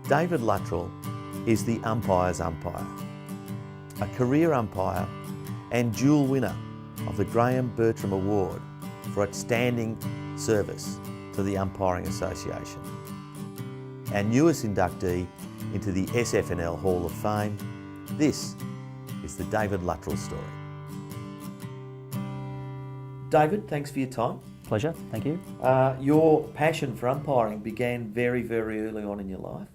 David Luttrell is the umpire's umpire, a career umpire and dual winner of the Graham Bertram Award for outstanding service to the Umpiring Association. Our newest inductee into the SFNL Hall of Fame, this is the David Luttrell story. David, thanks for your time. Pleasure, thank you. Your passion for umpiring began very, very early on in your life.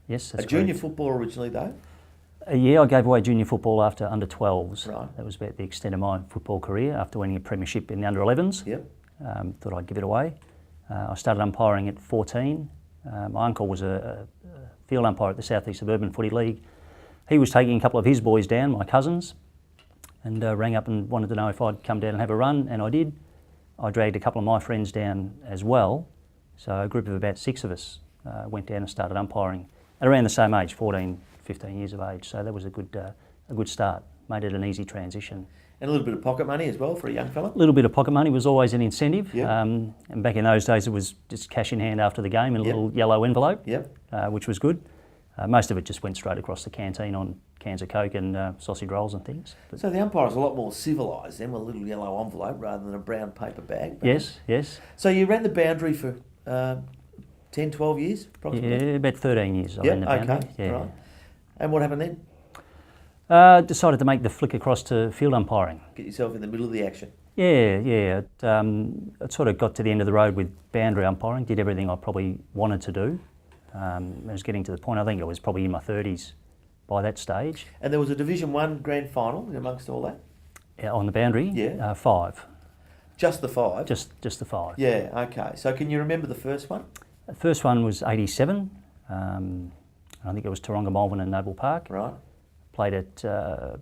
Yes, that's A junior correct. footballer originally though? Yeah, I gave away junior football after under 12s. Right. That was about the extent of my football career after winning a premiership in the under 11s. Yep. Thought I'd give it away. I started umpiring at 14. My uncle was a field umpire at the South East Suburban Footy League. He was taking a couple of his boys down, my cousins, and rang up and wanted to know if I'd come down and have a run, and I did. I dragged a couple of my friends down as well, so a group of about 6 of us went down and started umpiring at around the same age, 14, 15 years of age, so that was a good start. Made it an easy transition. And a little bit of pocket money as well for a young fella? A little bit of pocket money was always an incentive. Yep. And back in those days it was just cash in hand after the game in a Yep. little yellow envelope, Yep. Which was good. Most of it just went straight across the canteen on cans of Coke and sausage rolls and things. But So the umpire's a lot more civilised then, with a little yellow envelope rather than a brown paper bag. yes, yes. So you ran the boundary for 10, 12 years approximately? Yeah, about 13 years I Yep, ran the boundary. okay, Yeah. right. And what happened then? Decided to make the flick across to field umpiring. Get yourself in the middle of the action. Yeah. It sort of got to the end of the road with boundary umpiring, did everything I probably wanted to do. I was getting to the point, I think I was probably in my 30s by that stage. And there was a Division 1 grand final amongst all that? On the boundary, Yeah. 5. Just the 5? Just the 5. Yeah, okay. So can you remember the first one? The first one was 87. I think it was Taronga, Malvern and Noble Park. Right. Played at, I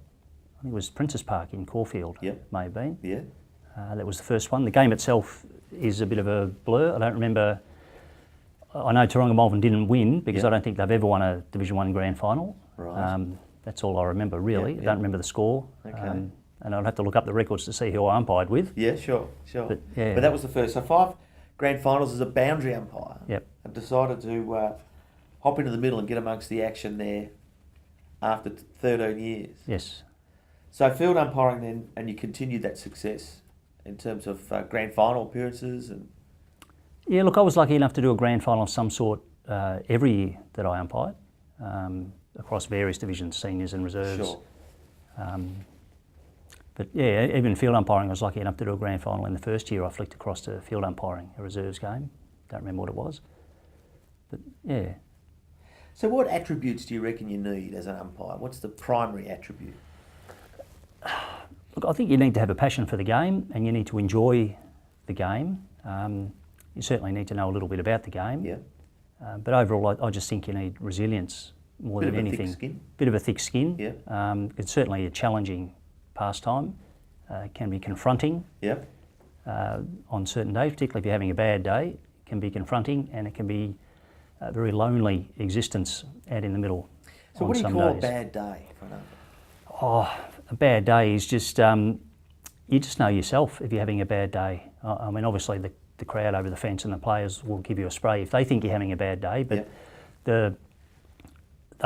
think it was Princess Park in Caulfield, Yep. may have been. Yeah. That was the first one. The game itself is a bit of a blur. I don't remember. I know Taronga Malvern didn't win because Yep. I don't think they've ever won a Division 1 grand final. Right. That's all I remember really. Yep, I yep. don't remember the score. Okay. And I'd have to look up the records to see who I umpired with. Yeah, sure. But, yeah. But that was the first. So 5 grand finals as a boundary umpire. Yep. And decided to hop into the middle and get amongst the action there after 13 years. Yes. So field umpiring then, and you continued that success in terms of grand final appearances and... Yeah, look, I was lucky enough to do a grand final of some sort every year that I umpired, across various divisions, seniors and reserves. Sure. But yeah, even field umpiring, I was lucky enough to do a grand final in the first year I flicked across to field umpiring, a reserves game. Don't remember what it was. But yeah. So what attributes do you reckon you need as an umpire? What's the primary attribute? Look, I think you need to have a passion for the game and you need to enjoy the game. You certainly need to know a little bit about the game. Yeah. But overall, I just think you need resilience more Bit than of a anything. thick skin. Bit of a thick skin. Yeah. It's certainly a challenging pastime. It can be confronting Yeah. on certain days, particularly if you're having a bad day. It can be confronting and it can be a very lonely existence out in the middle. So on what do you some call days. a bad day for an umpire? Oh, a bad day is just, you just know yourself if you're having a bad day. I mean, obviously the crowd over the fence and the players will give you a spray if they think you're having a bad day, but the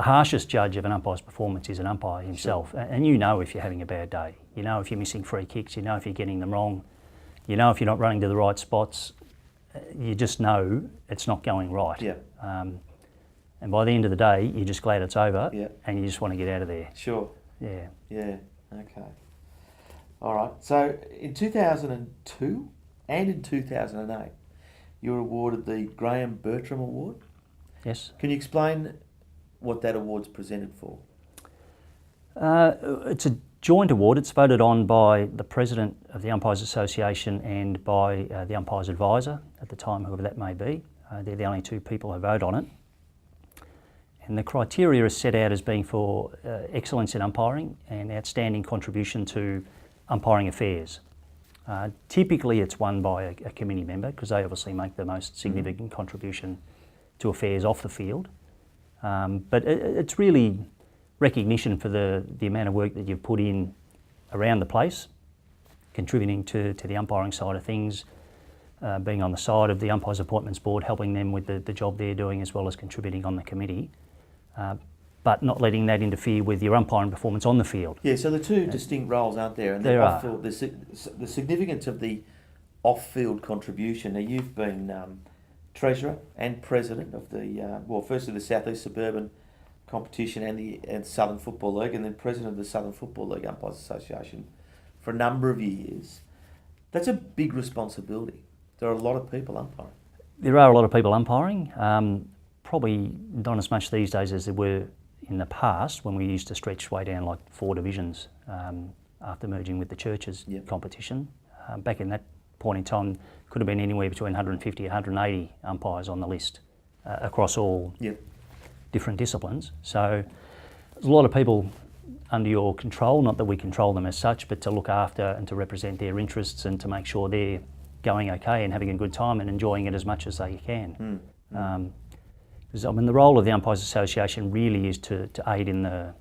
harshest judge of an umpire's performance is an umpire himself. Sure. And you know if you're having a bad day. You know if you're missing free kicks, you know if you're getting them wrong, you know if you're not running to the right spots. You just know it's not going right. Yeah. And by the end of the day, you're just glad it's over Yeah. and you just want to get out of there. Sure. Yeah. Yeah. Okay. All right. So in 2002 and in 2008, you were awarded the Graham Bertram Award. Yes. Can you explain what that award's presented for? It's a joint award. It's voted on by the President of the Umpires Association and by the Umpires Advisor at the time, whoever that may be. They're the only 2 people who vote on it. And the criteria is set out as being for excellence in umpiring and outstanding contribution to umpiring affairs. Typically it's won by a committee member because they obviously make the most significant contribution to affairs off the field. But it's really recognition for the amount of work that you've put in around the place, contributing to the umpiring side of things, being on the side of the Umpires Appointments Board, helping them with the job they're doing as well as contributing on the committee. but not letting that interfere with your umpiring performance on the field. Yeah, so the two distinct roles, aren't there? And There are. off-field, the significance of the off-field contribution. Now, you've been treasurer and president of the, firstly the South East Suburban competition and Southern Football League, and then president of the Southern Football League Umpires Association for a number of years. That's a big responsibility. There are a lot of people umpiring. There are a lot of people umpiring. Probably not as much these days as there were in the past when we used to stretch way down like 4 divisions after merging with the churches competition. Back in that point in time, could have been anywhere between 150 and 180 umpires on the list across all different disciplines. So there's a lot of people under your control, not that we control them as such, but to look after and to represent their interests and to make sure they're going okay and having a good time and enjoying it as much as they can. Because the role of the Umpires Association really is to aid in the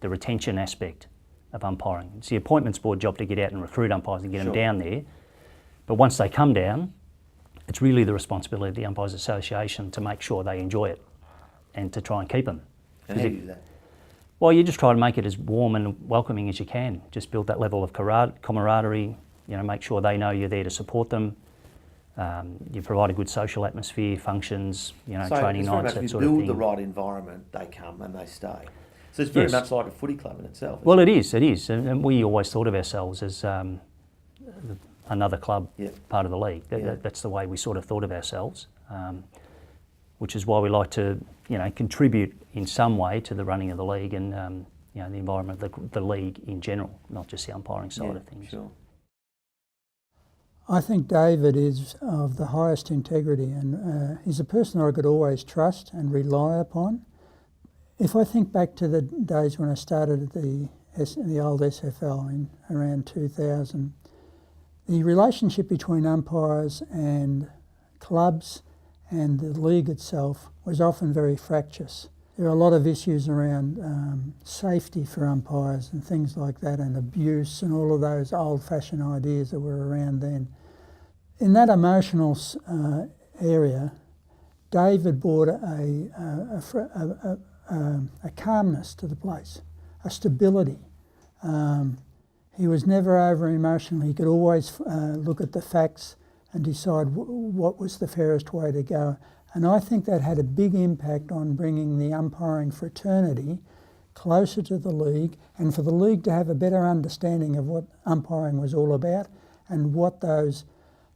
retention aspect of umpiring. It's the appointments board job to get out and recruit umpires and get them down there. But once they come down, it's really the responsibility of the Umpires Association to make sure they enjoy it and to try and keep them. And how do you do that? Well, you just try to make it as warm and welcoming as you can. Just build that level of camaraderie, make sure they know you're there to support them. You provide a good social atmosphere, functions, training nights, that sort of thing. Build the right environment, they come and they stay. So it's very much like a footy club in itself. Well, it is. And we always thought of ourselves as another club, part of the league. That's the way we sort of thought of ourselves, which is why we like to, contribute in some way to the running of the league and, the environment of the league in general, not just the umpiring side of things. Sure. I think David is of the highest integrity, and he's a person I could always trust and rely upon. If I think back to the days when I started at the old SFL in around 2000, the relationship between umpires and clubs and the league itself was often very fractious. There are a lot of issues around safety for umpires and things like that, and abuse and all of those old-fashioned ideas that were around then. In that emotional area, David brought a calmness to the place, a stability. He was never over emotional. He could always look at the facts and decide what was the fairest way to go. And I think that had a big impact on bringing the umpiring fraternity closer to the league, and for the league to have a better understanding of what umpiring was all about and what those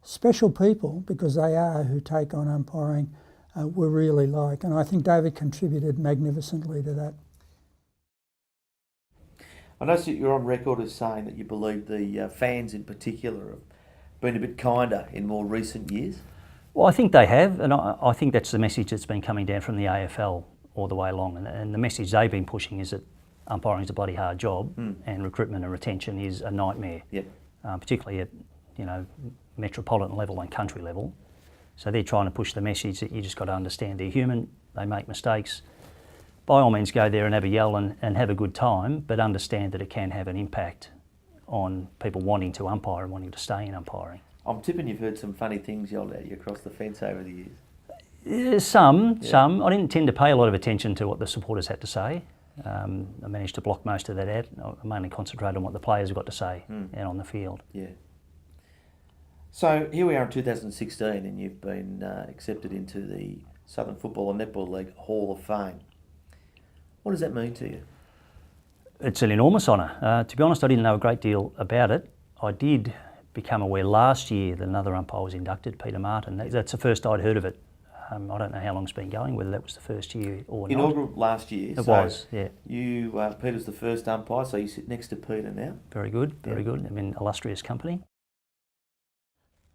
special people, because they are who take on umpiring, were really like. And I think David contributed magnificently to that. I noticed that you're on record as saying that you believe the fans in particular have been a bit kinder in more recent years. Well, I think they have, and I think that's the message that's been coming down from the AFL all the way along. And the message they've been pushing is that umpiring is a bloody hard job, and recruitment and retention is a nightmare, particularly at metropolitan level and country level. So they're trying to push the message that you just got to understand they're human, they make mistakes. By all means, go there and have a yell and have a good time, but understand that it can have an impact on people wanting to umpire and wanting to stay in umpiring. I'm tipping you've heard some funny things yelled at you across the fence over the years. Some. I didn't tend to pay a lot of attention to what the supporters had to say. I managed to block most of that out. I mainly concentrated on what the players have got to say out on the field. Yeah. So here we are in 2016 and you've been accepted into the Southern Football and Netball League Hall of Fame. What does that mean to you? It's an enormous honour. To be honest, I didn't know a great deal about it. I did become aware last year that another umpire was inducted, Peter Martin. That's the first I'd heard of it. I don't know how long it's been going, whether that was the first year or not. Inaugural last year. It was, yeah. You, Peter's the first umpire, so you sit next to Peter now. Very good, very good. I'm in illustrious company.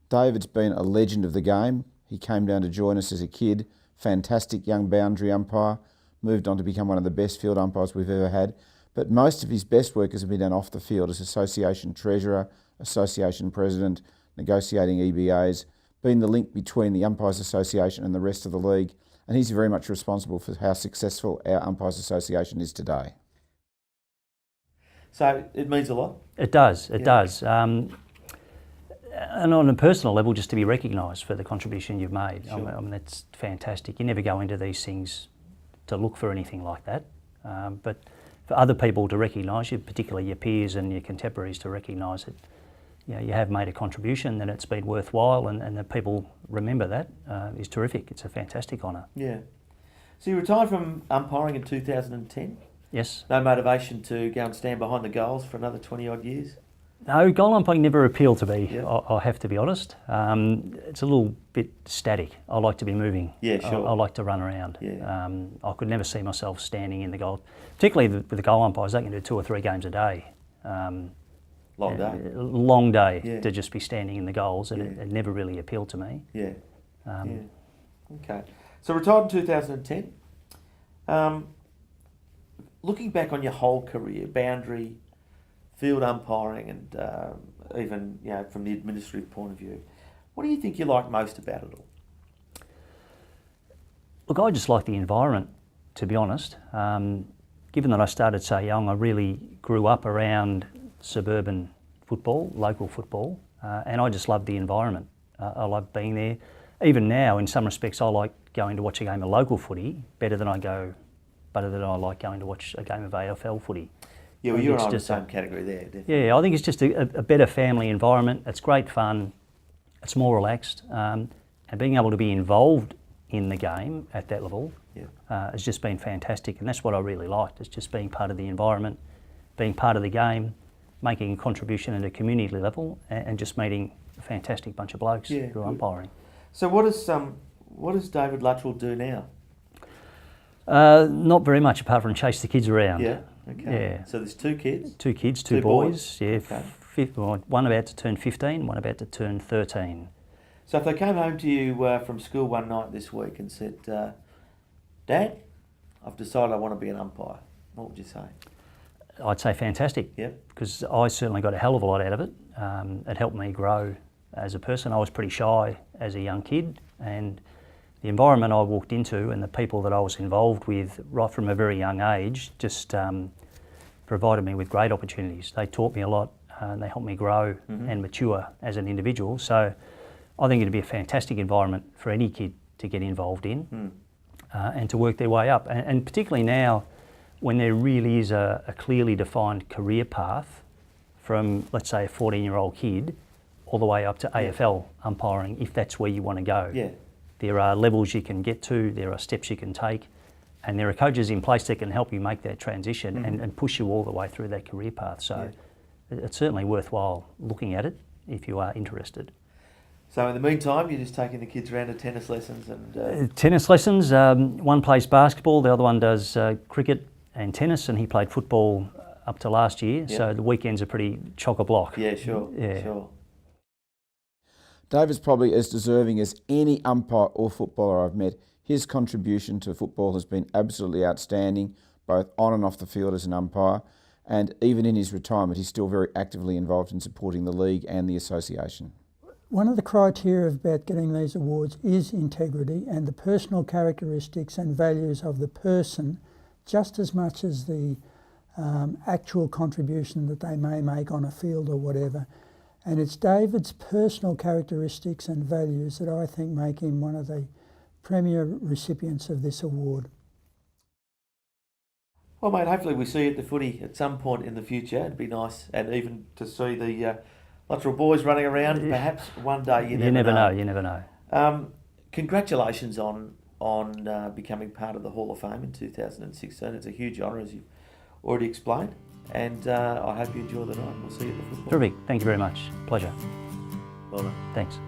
David's been a legend of the game. He came down to join us as a kid, fantastic young boundary umpire, moved on to become one of the best field umpires we've ever had. But most of his best work has been done off the field as association treasurer, association president, negotiating EBAs, being the link between the Umpires Association and the rest of the league, and he's very much responsible for how successful our Umpires Association is today. So it means a lot? It does, it does. And on a personal level, just to be recognised for the contribution you've made. Sure. I mean, that's fantastic. You never go into these things to look for anything like that. But for other people to recognise you, particularly your peers and your contemporaries, to recognise that you have made a contribution, that it's been worthwhile, and that people remember that is terrific. It's a fantastic honour. Yeah. So you retired from umpiring in 2010? Yes. No motivation to go and stand behind the goals for another 20 odd years? No, goal umpiring never appealed to me, Yeah. I have to be honest. It's a little bit static. I like to be moving. Yeah, sure. I like to run around. Yeah. I could never see myself standing in the goal, particularly with the goal umpires. They can do 2 or 3 games a day. Long day. Long day Yeah. to just be standing in the goals, and Yeah. it never really appealed to me. Yeah. Okay. So retired in 2010. Looking back on your whole career, boundary, field umpiring, and even from the administrative point of view, what do you think you like most about it all? Look, I just like the environment, to be honest. Given that I started so young, I really grew up around suburban football, local football, and I just loved the environment. I love being there. Even now, in some respects, I like going to watch a game of local footy better than I like going to watch a game of AFL footy. Yeah, well, you're on the same category there, definitely. Yeah, I think it's just a better family environment. It's great fun. It's more relaxed, and being able to be involved in the game at that level has just been fantastic, and that's what I really liked. It's just being part of the environment, being part of the game, making a contribution at a community level, and just meeting a fantastic bunch of blokes through umpiring. So what does David Luttrell do now? Not very much, apart from chase the kids around. Yeah. Okay. Yeah. So there's 2 kids. 2 kids, 2 2 boys. Yeah. Okay. One about to turn 15, one about to turn 13. So if they came home to you from school one night this week and said, Dad, I've decided I want to be an umpire, what would you say? I'd say fantastic. Yep. Because I certainly got a hell of a lot out of it. It helped me grow as a person. I was pretty shy as a young kid, and the environment I walked into and the people that I was involved with right from a very young age just provided me with great opportunities. They taught me a lot, and they helped me grow and mature as an individual. So I think it'd be a fantastic environment for any kid to get involved in and to work their way up. And particularly now, when there really is a clearly defined career path from, let's say, a 14-year-old kid all the way up to AFL umpiring, if that's where you want to go. Yeah. There are levels you can get to, there are steps you can take, and there are coaches in place that can help you make that transition and push you all the way through that career path. So it's certainly worthwhile looking at it if you are interested. So in the meantime, you're just taking the kids around to tennis lessons and... Tennis lessons, one plays basketball, the other one does cricket and tennis, and he played football up to last year, so the weekends are pretty chock-a-block. Yeah, sure. Yeah. Sure. David's probably as deserving as any umpire or footballer I've met. His contribution to football has been absolutely outstanding, both on and off the field as an umpire, and even in his retirement he's still very actively involved in supporting the league and the association. One of the criteria about getting these awards is integrity and the personal characteristics and values of the person, just as much as the actual contribution that they may make on a field or whatever. And it's David's personal characteristics and values that I think make him one of the premier recipients of this award. Well, mate, hopefully we see you at the footy at some point in the future. It'd be nice, and even to see the Luttrell boys running around. Perhaps one day. You never know. You never know. Congratulations on becoming part of the Hall of Fame in 2016. It's a huge honour, as you've already explained. And I hope you enjoy the night. We'll see you at the football. Terrific. Thank you very much. Pleasure. Well done. Thanks.